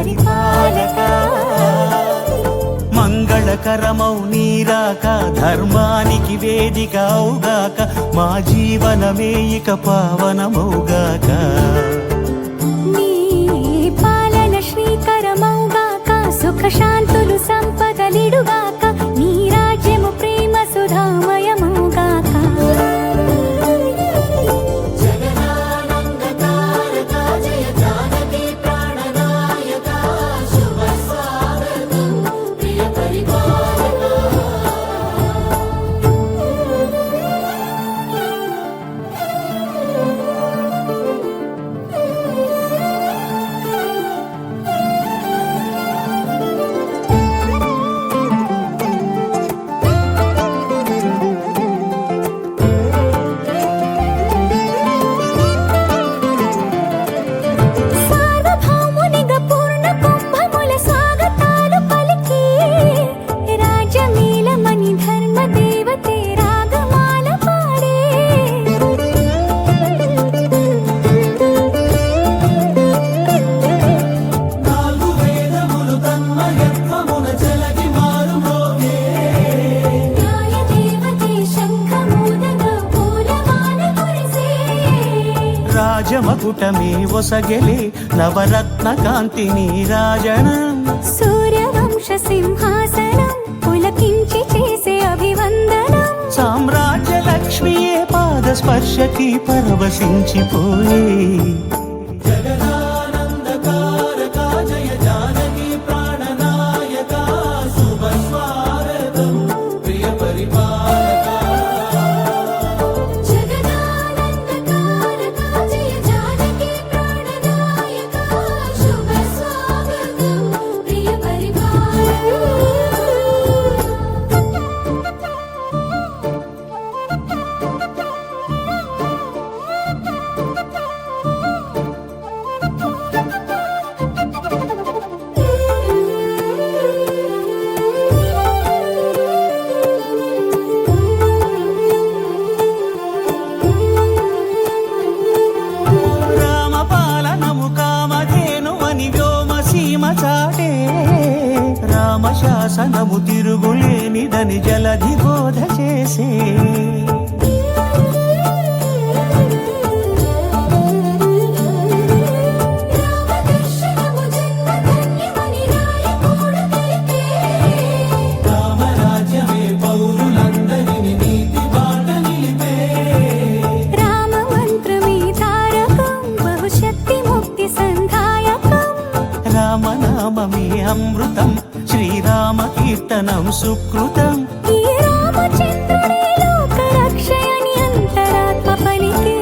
పరిపాలక మంగళకరమౌ నీరాక ధర్మానికి వేదిక అవుగాక మా జీవనమే ఇక పావనమౌగాక నీ పాలన శ్రీకరమౌగాక సుఖ శాంతులు సంపదలిడుగాక నీ రాజ్యము ప్రేమ సుధామయమౌగాక రాజమకుటమే ఒసగెలే నవరత్న కాంతి నీరాజనం సూర్యవంశ సింహాసనం పులకించి చేసే అభివందనం సామ్రాజ్య లక్ష్మియే పాద స్పర్శకి పరవశించిపోయే రామశాసనము తిరుగులేనిదని జలధి బోధ చేసే రామరాజ్యమే పౌరులందరినీ నీతి బాట నిలిపే రామ మంత్రమే తారకం బహుశక్తి ముక్తి సంధాయకం రామనామమే అమృతం శ్రీరామ కీర్తనం సుకృతం ఈ రామచంద్రుడే లోక రక్షయని అంతరాత్మ పలికే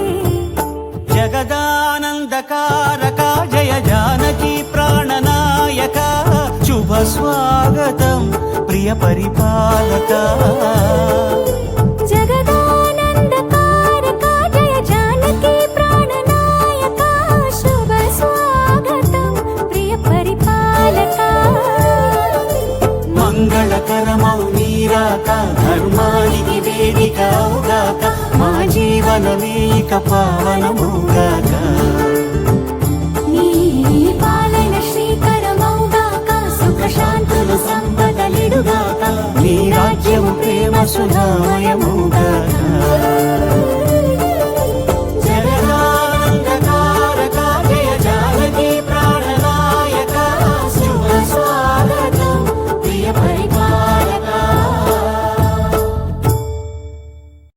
జగదానందకారక జయ జానకి ప్రాణనాయక శుభ స్వాగతం ప్రియ పరిపాలక జగదానందకారక జయ జానకి ప్రాణనాయక శుభ స్వాగతం ప్రియ పరిపాలక మంగళకరమౌ నీరాక ధర్మానికి వేదిక అవుగాక మా జీవనమే ఇక పావనమౌగాక నీ పాలన శ్రీకరమౌగాక సుఖ శాంతులు సంపదలిడుగాక నీ రాజ్యము ప్రేమ సుధామయమౌగాక